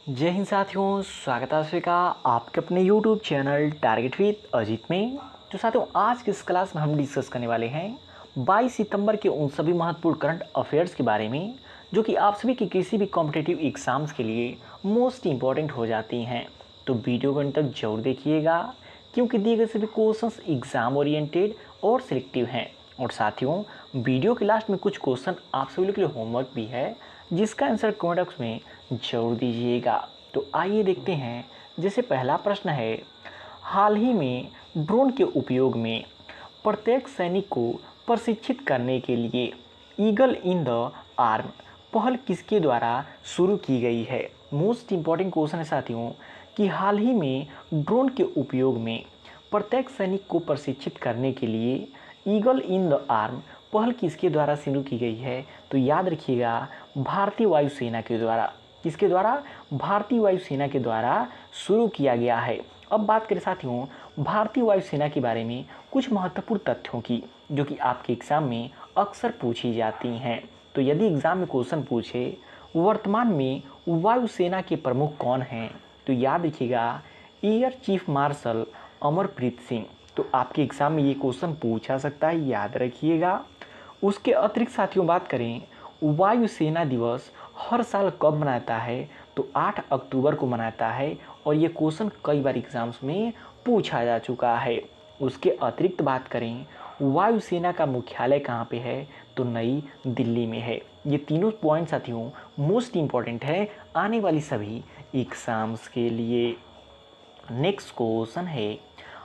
जय हिंद साथियों, स्वागत है आप सभी का आपके अपने YouTube channel target with Ajit में। तो साथियों, आज की इस क्लास में हम डिस्कस करने वाले हैं 22 सितंबर के उन सभी महत्वपूर्ण करंट अफेयर्स के बारे में जो कि आप सभी के किसी भी कॉम्पिटिटिव एग्जाम्स के लिए मोस्ट इंपॉर्टेंट हो जाती हैं। तो वीडियो को अंत तक जरूर देखिएगा क्योंकि दिए गए सभी क्वेश्चंस एग्जाम ओरिएंटेड और सिलेक्टिव हैं। और साथियों, वीडियो के लास्ट में कुछ क्वेश्चन आप सभी के लिए होमवर्क भी है जिसका आंसर कमेंट बॉक्स में जरूर दीजिएगा। तो आइए देखते हैं। जैसे पहला प्रश्न है, हाल ही में ड्रोन के उपयोग में प्रत्येक सैनिक को प्रशिक्षित करने के लिए ईगल इन द आर्म पहल किसके द्वारा शुरू की गई है। मोस्ट इंपॉर्टेंट क्वेश्चन है साथियों कि हाल ही में ड्रोन के उपयोग में प्रत्येक सैनिक को प्रशिक्षित करने के लिए ईगल इन द आर्म पहल किसके द्वारा शुरू की गई है। तो याद रखिएगा, भारतीय वायुसेना के द्वारा। किसके द्वारा? भारतीय वायुसेना के द्वारा शुरू किया गया है। अब बात करें साथियों भारतीय वायुसेना के बारे में कुछ महत्वपूर्ण तथ्यों की जो कि आपके एग्जाम में अक्सर पूछी जाती हैं। तो यदि एग्जाम में क्वेश्चन पूछे वर्तमान में वायुसेना के प्रमुख कौन हैं, तो याद रखिएगा air chief marshal Amarpreet Singh. तो आपके एग्जाम में ये क्वेश्चन पूछा सकता है, याद रखिएगा। उसके अतिरिक्त साथियों बात करें वायुसेना दिवस हर साल कब मनाता है, तो 8 अक्टूबर को मनाता है और ये क्वेश्चन कई बार एग्जाम्स में पूछा जा चुका है। उसके अतिरिक्त बात करें वायुसेना का मुख्यालय कहाँ पे है, तो नई दिल्ली में है। ये तीनों पॉइंट साथियों मोस्ट इम्पॉर्टेंट है आने वाली सभी एग्जाम्स के लिए। नेक्स्ट क्वेश्चन है,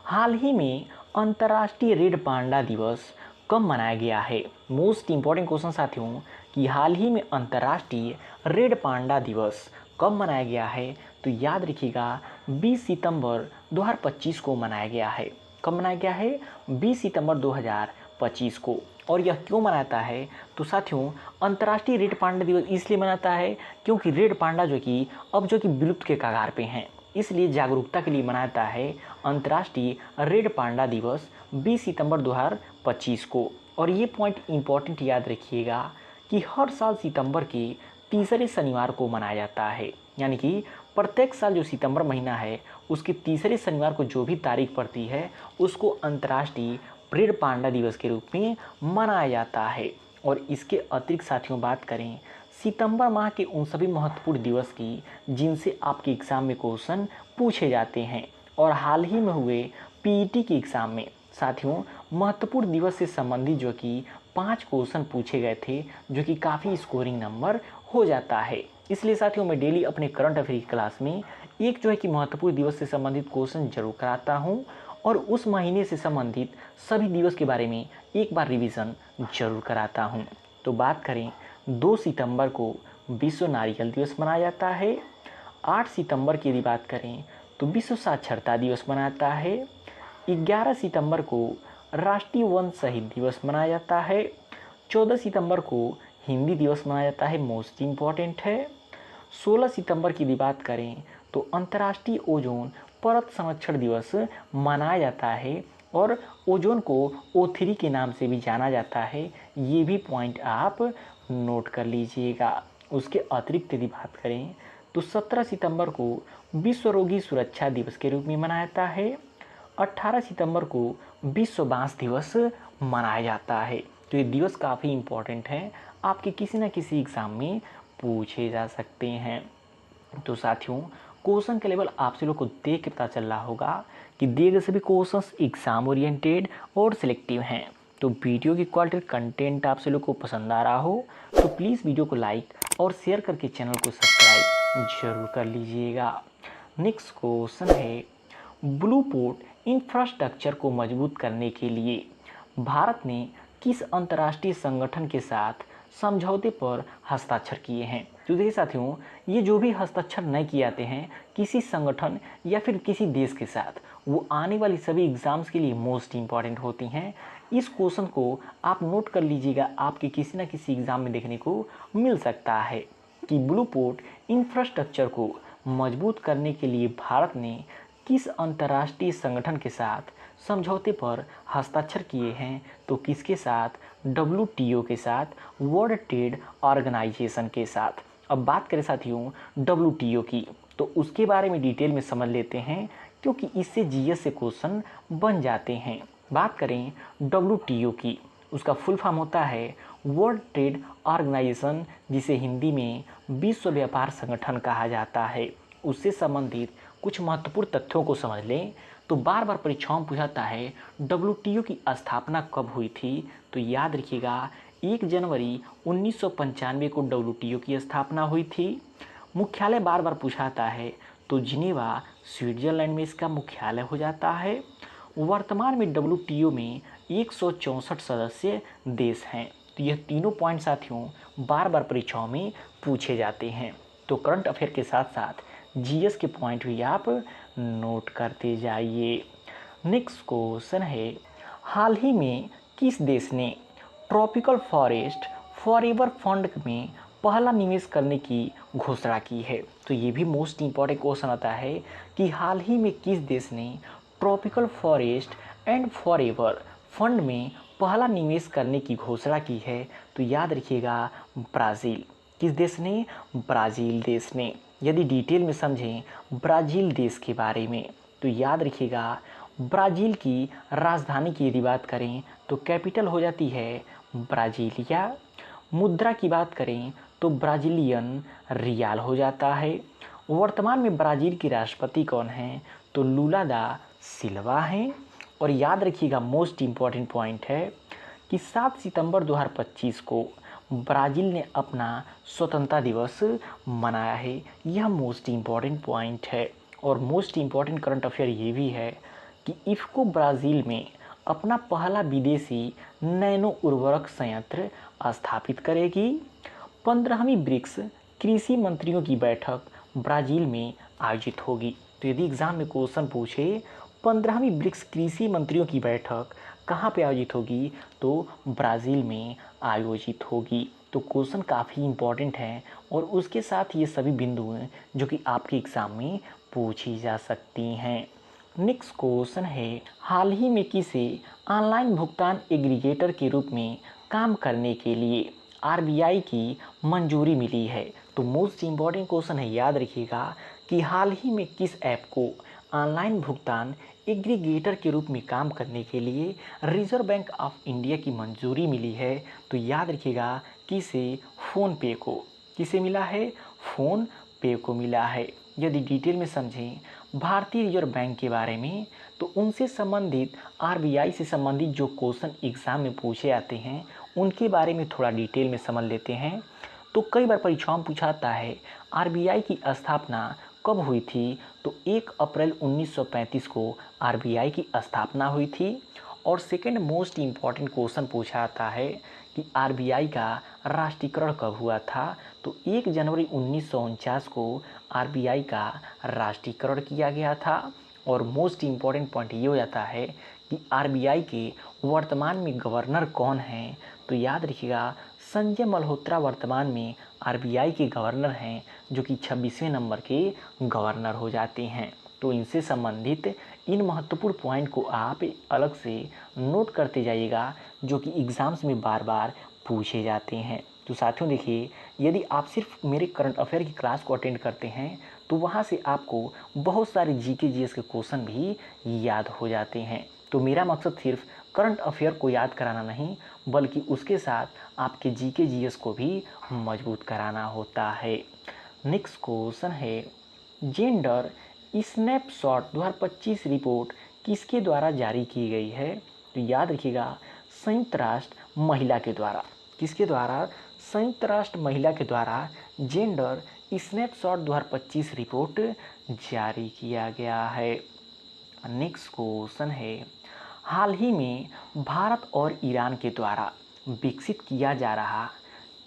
हाल ही में अंतर्राष्ट्रीय रेड पांडा दिवस कब मनाया गया है। मोस्ट इंपॉर्टेंट क्वेश्चन साथियों कि हाल ही में अंतर्राष्ट्रीय रेड पांडा दिवस कब मनाया गया है, तो याद रखिएगा 20 सितंबर 2025 को मनाया गया है। कब मनाया गया है? 20 सितंबर 2025 को। और यह क्यों मनाता है, तो साथियों अंतर्राष्ट्रीय रेड पांडा दिवस इसलिए मनाता है क्योंकि रेड पांडा जो कि विलुप्त के कगार पे हैं, इसलिए जागरूकता के लिए मनाता है अंतर्राष्ट्रीय रेड पांडा दिवस 20 सितंबर 2025 को। और ये पॉइंट इंपॉर्टेंट याद रखिएगा कि हर साल सितंबर के तीसरे शनिवार को मनाया जाता है। यानी कि प्रत्येक साल जो सितंबर महीना है उसके तीसरे शनिवार को जो भी तारीख पड़ती है उसको अंतर्राष्ट्रीय रेड पांडा दिवस के रूप में मनाया जाता है। और इसके अतिरिक्त साथियों बात करें सितंबर माह के उन सभी महत्वपूर्ण दिवस की जिनसे आपके एग्जाम में क्वेश्चन पूछे जाते हैं। और हाल ही में हुए पीईटी के एग्जाम में साथियों महत्वपूर्ण दिवस से संबंधित जो कि 5 क्वेश्चन पूछे गए थे जो कि काफ़ी स्कोरिंग नंबर हो जाता है। इसलिए साथियों मैं डेली अपने करंट अफेयर क्लास में एक जो है कि महत्वपूर्ण दिवस से संबंधित क्वेश्चन जरूर कराता हूँ और उस महीने से संबंधित सभी दिवस के बारे में एक बार रिवीजन जरूर कराता हूँ। तो बात करें 2 सितंबर को विश्व नारियल दिवस मनाया जाता है। 8 सितंबर की यदि बात करें तो विश्व साक्षरता दिवस मनाता है। 11 सितंबर को राष्ट्रीय वन शहीद दिवस मनाया जाता है। 14 सितंबर को हिंदी दिवस मनाया जाता है, मोस्ट इम्पॉर्टेंट है। 16 सितंबर की यदि बात करें तो अंतर्राष्ट्रीय ओजोन परत संरक्षण दिवस मनाया जाता है और ओजोन को O3 के नाम से भी जाना जाता है। ये भी पॉइंट आप नोट कर लीजिएगा। उसके अतिरिक्त यदि बात करें तो 17 सितंबर को विश्व रोगी सुरक्षा दिवस के रूप में मनाया जाता है। 18 सितंबर को विश्व बांस दिवस मनाया जाता है। तो ये दिवस काफ़ी इम्पोर्टेंट हैं, आपके किसी न किसी एग्ज़ाम में पूछे जा सकते हैं। तो साथियों क्वेश्चन का लेवल आपसे लोग को देख के पता चल रहा होगा कि दिए गए सभी क्वेश्चंस एग्जाम ओरिएंटेड और सिलेक्टिव हैं। तो वीडियो की क्वालिटी कंटेंट आपसे लोग को पसंद आ रहा हो तो प्लीज़ वीडियो को लाइक और शेयर करके चैनल को सब्सक्राइब जरूर कर लीजिएगा। नेक्स्ट क्वेश्चन है, ब्लू पोर्ट इंफ्रास्ट्रक्चर को मजबूत करने के लिए भारत ने किस अंतर्राष्ट्रीय संगठन के साथ समझौते पर हस्ताक्षर किए हैं। तो देखिए साथियों, ये जो भी हस्ताक्षर नहीं किए जाते हैं किसी संगठन या फिर किसी देश के साथ, वो आने वाली सभी एग्जाम्स के लिए मोस्ट इम्पॉर्टेंट होती हैं। इस क्वेश्चन को आप नोट कर लीजिएगा, आपके किसी न किसी एग्जाम में देखने को मिल सकता है कि ब्लू पोर्ट इंफ्रास्ट्रक्चर को मजबूत करने के लिए भारत ने किस अंतर्राष्ट्रीय संगठन के साथ समझौते पर हस्ताक्षर किए हैं। तो किसके साथ? WTO के साथ, वर्ल्ड ट्रेड ऑर्गेनाइजेशन के साथ। अब बात करें साथियों WTO की, तो उसके बारे में डिटेल में समझ लेते हैं, क्योंकि इससे जीएस से क्वेश्चन बन जाते हैं। बात करें डब्ल्यूटीओ की, उसका फुल फॉर्म होता है वर्ल्ड ट्रेड ऑर्गेनाइजेशन, जिसे हिंदी में विश्व व्यापार संगठन कहा जाता है। उससे संबंधित कुछ महत्वपूर्ण तथ्यों को समझ लें। तो बार बार परीक्षाओं में पूछाता है डब्ल्यूटीओ की स्थापना कब हुई थी, तो याद रखिएगा 1 जनवरी 1995 को डब्ल्यूटीओ की स्थापना हुई थी। मुख्यालय बार बार पूछाता है तो जिनेवा स्विट्जरलैंड में इसका मुख्यालय हो जाता है। वर्तमान में डब्ल्यूटीओ में 164 सदस्य देश हैं। तो यह तीनों पॉइंट साथियों बार बार परीक्षाओं में पूछे जाते हैं। तो करंट अफेयर के साथ साथ जीएस के पॉइंट भी आप नोट करते जाइए। नेक्स्ट क्वेश्चन है, हाल ही में किस देश ने ट्रॉपिकल फॉरेस्ट फॉरएवर फंड में पहला निवेश करने की घोषणा की है? तो ये भी मोस्ट इंपॉर्टेंट क्वेश्चन आता है कि हाल ही में किस देश ने tropical forest and forever fund में पहला निवेश करने की घोषणा की है? तो याद रखिएगा ब्राज़ील। किस देश ने? ब्राज़ील देश ने। यदि डिटेल में समझें ब्राज़ील देश के बारे में, तो याद रखिएगा ब्राज़ील की राजधानी की यदि बात करें तो कैपिटल हो जाती है ब्राज़ीलिया। मुद्रा की बात करें तो ब्राज़ीलियन रियाल हो जाता है। वर्तमान में ब्राज़ील के राष्ट्रपति कौन हैं? तो लूला दा सिल्वा हैं। और याद रखिएगा मोस्ट इम्पॉर्टेंट पॉइंट है कि 7 सितंबर 2025 को ब्राज़ील ने अपना स्वतंत्रता दिवस मनाया है। यह मोस्ट इम्पॉर्टेंट पॉइंट है। और मोस्ट इम्पॉर्टेंट करंट अफेयर ये भी है कि इफ़को ब्राज़ील में अपना पहला विदेशी नैनो उर्वरक संयंत्र स्थापित करेगी। 15वीं ब्रिक्स कृषि मंत्रियों की बैठक ब्राज़ील में आयोजित होगी। तो यदि एग्जाम में क्वेश्चन पूछे 15वीं ब्रिक्स कृषि मंत्रियों की बैठक कहाँ पे आयोजित होगी, तो ब्राज़ील में आयोजित होगी। तो क्वेश्चन काफ़ी इम्पॉर्टेंट है और उसके साथ ये सभी बिंदु हैं जो कि आपके एग्ज़ाम में पूछी जा सकती हैं। नेक्स्ट क्वेश्चन है, हाल ही में किसे ऑनलाइन भुगतान एग्रीगेटर के रूप में काम करने के लिए आरबीआई की मंजूरी मिली है? तो मोस्ट इम्पॉर्टेंट क्वेश्चन है, याद रखिएगा कि हाल ही में किस ऐप को ऑनलाइन भुगतान एग्रीगेटर के रूप में काम करने के लिए रिजर्व बैंक ऑफ इंडिया की मंजूरी मिली है? तो याद रखिएगा किसे? फ़ोन पे को। किसे मिला है? फ़ोन पे को मिला है। यदि डिटेल में समझें भारतीय रिजर्व बैंक के बारे में, तो उनसे संबंधित आरबीआई से संबंधित जो क्वेश्चन एग्ज़ाम में पूछे जाते हैं उनके बारे में थोड़ा डिटेल में समझ लेते हैं। तो कई बार परीक्षाओं में पूछाता है आरबीआई की स्थापना कब हुई थी? तो 1 अप्रैल 1935 को आरबीआई की स्थापना हुई थी। और सेकंड मोस्ट इम्पॉर्टेंट क्वेश्चन पूछा जाता है कि आरबीआई का राष्ट्रीयकरण कब हुआ था? तो 1 जनवरी 1949 को आरबीआई का राष्ट्रीयकरण किया गया था। और मोस्ट इम्पॉर्टेंट पॉइंट ये हो जाता है कि आरबीआई के वर्तमान में गवर्नर कौन हैं? तो याद रखिएगा संजय मल्होत्रा वर्तमान में आरबीआई के गवर्नर हैं, जो कि 26वें नंबर के गवर्नर हो जाते हैं। तो इनसे संबंधित इन महत्वपूर्ण पॉइंट को आप अलग से नोट करते जाइएगा, जो कि एग्ज़ाम्स में बार बार पूछे जाते हैं। तो साथियों देखिए, यदि आप सिर्फ मेरे करंट अफेयर की क्लास को अटेंड करते हैं तो वहाँ से आपको बहुत सारे जीके जीएस के क्वेश्चन भी याद हो जाते हैं। तो मेरा मकसद सिर्फ करंट अफेयर को याद कराना नहीं, बल्कि उसके साथ आपके जीके जीएस को भी मजबूत कराना होता है। नेक्स्ट क्वेश्चन है, जेंडर स्नैपशॉट 2025 रिपोर्ट किसके द्वारा जारी की गई है? तो याद रखिएगा संयुक्त राष्ट्र महिला के द्वारा। किसके द्वारा? संयुक्त राष्ट्र महिला के द्वारा जेंडर स्नैपशॉट 2025 रिपोर्ट जारी किया गया है। नेक्स्ट क्वेश्चन है, हाल ही में भारत और ईरान के द्वारा विकसित किया जा रहा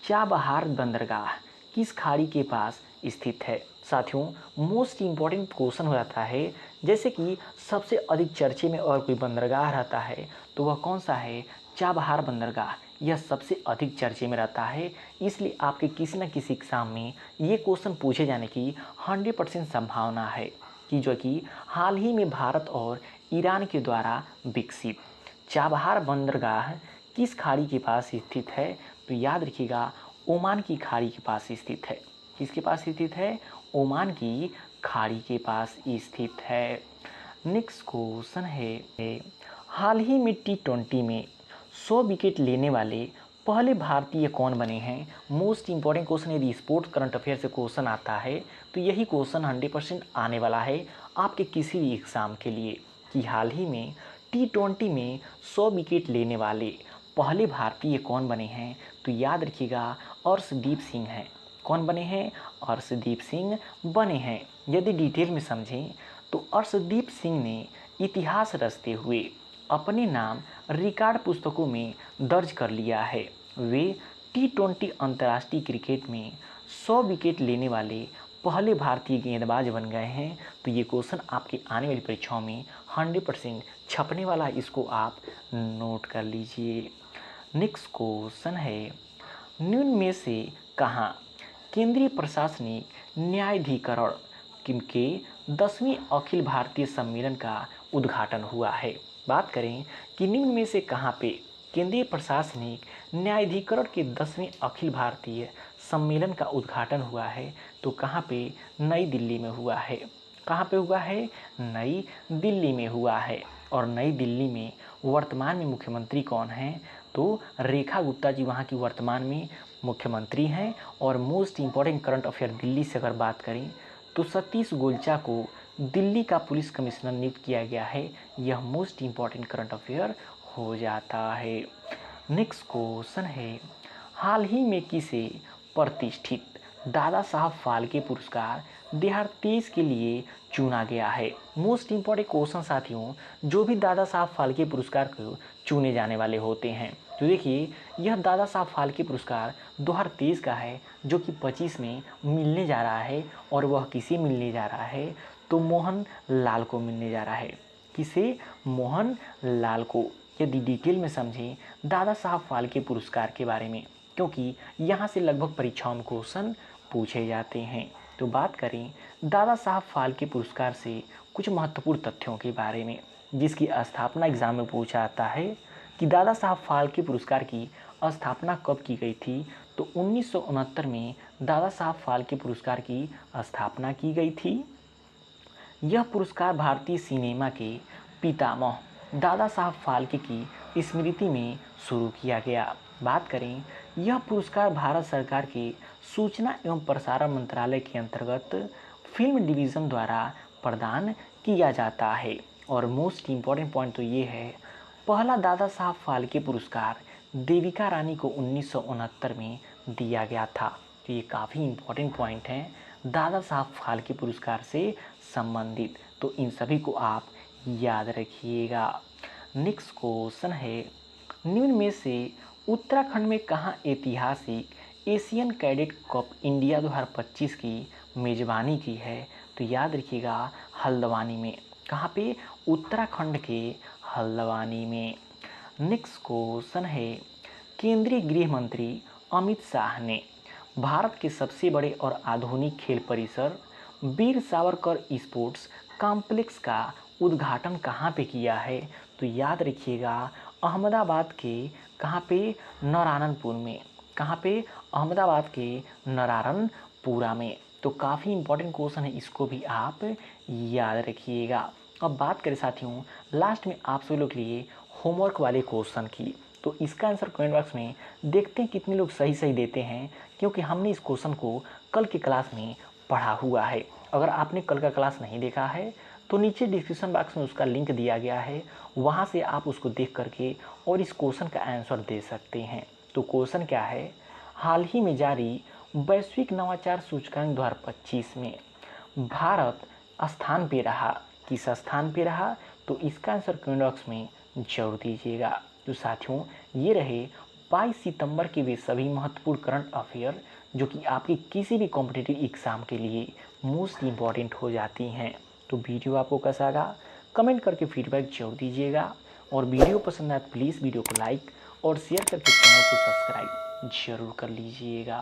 चाबहार बंदरगाह किस खाड़ी के पास स्थित है? साथियों मोस्ट इम्पॉर्टेंट क्वेश्चन हो जाता है, जैसे कि सबसे अधिक चर्चे में और कोई बंदरगाह रहता है तो वह कौन सा है? चाबहार बंदरगाह। यह सबसे अधिक चर्चे में रहता है, इसलिए आपके किसी न किसी एग्जाम में ये क्वेश्चन पूछे जाने की 100% संभावना है कि जो कि हाल ही में भारत और ईरान के द्वारा विकसित चाबहार बंदरगाह किस खाड़ी के पास स्थित है? तो याद रखिएगा ओमान की खाड़ी के पास स्थित है। किसके पास स्थित है? ओमान की खाड़ी के पास स्थित है। नेक्स्ट क्वेश्चन है, हाल ही में T20 में 100 विकेट लेने वाले पहले भारतीय कौन बने हैं? Most important question. यदि स्पोर्ट्स करंट अफेयर से क्वेश्चन आता है तो यही क्वेश्चन 100% आने वाला है आपके किसी भी एग्ज़ाम के लिए, कि हाल ही में T20 में 100 विकेट लेने वाले पहले भारतीय कौन बने हैं? तो याद रखिएगा, अर्शदीप सिंह हैं। कौन बने हैं? अर्शदीप सिंह बने हैं। यदि डिटेल में समझें तो अर्शदीप सिंह ने इतिहास रचते हुए अपने नाम रिकॉर्ड पुस्तकों में दर्ज कर लिया है। वे T20 अंतर्राष्ट्रीय क्रिकेट में 100 विकेट लेने वाले पहले भारतीय गेंदबाज बन गए हैं। तो ये क्वेश्चन आपकी आने वाली परीक्षाओं में 100% छपने वाला है, इसको आप नोट कर लीजिए। नेक्स्ट क्वेश्चन है, निम्न में से कहाँ केंद्रीय प्रशासनिक न्यायाधिकरण के 10वीं अखिल भारतीय सम्मेलन का उद्घाटन हुआ है? बात करें कि निम्न में से कहाँ पे केंद्रीय प्रशासनिक न्यायाधिकरण के 10वें अखिल भारतीय सम्मेलन का उद्घाटन हुआ है, तो कहाँ पे? नई दिल्ली में हुआ है। कहाँ पे हुआ है? नई दिल्ली में हुआ है। और नई दिल्ली में वर्तमान में मुख्यमंत्री कौन हैं? तो रेखा गुप्ता जी वहाँ की वर्तमान में मुख्यमंत्री हैं। और most important current affair Delhi से अगर बात करें तो सतीश गोलचा को दिल्ली का पुलिस कमिश्नर नियुक्त किया गया है। यह मोस्ट इम्पॉर्टेंट करंट अफेयर हो जाता है। नेक्स्ट क्वेश्चन है, हाल ही में किसे प्रतिष्ठित दादा साहब फाल्के पुरस्कार 2023 के लिए चुना गया है? मोस्ट इम्पॉर्टेंट क्वेश्चन साथियों, जो भी दादा साहब फाल्के पुरस्कार को चुने जाने वाले होते हैं। तो देखिए, यह दादा साहब फाल्के पुरस्कार 2023 का है, जो कि 25 में मिलने जा रहा है। और वह किसे मिलने जा रहा है? तो मोहन लाल को मिलने जा रहा है। किसे? मोहन लाल को। यदि डिटेल में समझें दादा साहब फाल्के पुरस्कार के बारे में, क्योंकि यहाँ से लगभग परीक्षाओं में क्वेश्चन पूछे जाते हैं। तो बात करें दादा साहब फाल्के पुरस्कार से कुछ महत्वपूर्ण तथ्यों के बारे में, जिसकी स्थापना एग्जाम में पूछा जाता है कि दादा साहब फाल्के पुरस्कार की स्थापना कब की गई थी? तो 1969 में दादा साहब फाल्के पुरस्कार की स्थापना की गई थी। यह पुरस्कार भारतीय सिनेमा के पितामह दादा साहब फाल्के की स्मृति में शुरू किया गया। बात करें, यह पुरस्कार भारत सरकार के सूचना एवं प्रसारण मंत्रालय के अंतर्गत फिल्म डिवीज़न द्वारा प्रदान किया जाता है। और मोस्ट इम्पॉर्टेंट पॉइंट तो ये है, पहला दादा साहब फाल्के पुरस्कार देविका रानी को 1969 में दिया गया था। तो ये काफ़ी इम्पॉर्टेंट पॉइंट हैं दादा साहब फाल्के पुरस्कार से संबंधित, तो इन सभी को आप याद रखिएगा। नेक्स्ट क्वेश्चन है, निम्न में से उत्तराखंड में कहाँ ऐतिहासिक एशियन कैडेट कप इंडिया 2025 की मेज़बानी की है? तो याद रखिएगा, हल्द्वानी में। कहाँ पे? उत्तराखंड के हल्द्वानी में। नेक्स्ट क्वेश्चन है, केंद्रीय गृह मंत्री अमित शाह ने भारत के सबसे बड़े और आधुनिक खेल परिसर वीर सावरकर स्पोर्ट्स कॉम्प्लेक्स का उद्घाटन कहाँ पे किया है? तो याद रखिएगा, अहमदाबाद के कहाँ पे? नारायणपुर में। कहाँ पे? अहमदाबाद के नारायणपुरा में। तो काफ़ी इंपॉर्टेंट क्वेश्चन है, इसको भी आप याद रखिएगा। अब बात करें साथियों लास्ट में आप सभी लोग के लिए होमवर्क वाले क्वेश्चन की, तो इसका आंसर कमेंट बॉक्स में देखते हैं कितने लोग सही सही देते हैं, क्योंकि हमने इस क्वेश्चन को कल की क्लास में पढ़ा हुआ है। अगर आपने कल का क्लास नहीं देखा है तो नीचे डिस्क्रिप्शन बॉक्स में उसका लिंक दिया गया है, वहाँ से आप उसको देख करके और इस क्वेश्चन का आंसर दे सकते हैं। तो क्वेश्चन क्या है, हाल ही में जारी वैश्विक नवाचार सूचकांक 2025 में भारत स्थान पे रहा, किस स्थान पे रहा? तो इसका आंसर कमेंट बॉक्स में जरूर दीजिएगा। तो साथियों, ये रहे 22 सितंबर के वे सभी महत्वपूर्ण करंट अफेयर जो कि आपके किसी भी कॉम्पिटिटिव एग्ज़ाम के लिए मोस्ट इम्पॉर्टेंट हो जाती हैं। तो वीडियो आपको कैसा लगा कमेंट करके फीडबैक जरूर दीजिएगा, और वीडियो पसंद आए तो प्लीज़ वीडियो को लाइक और शेयर करके चैनल को सब्सक्राइब जरूर कर लीजिएगा।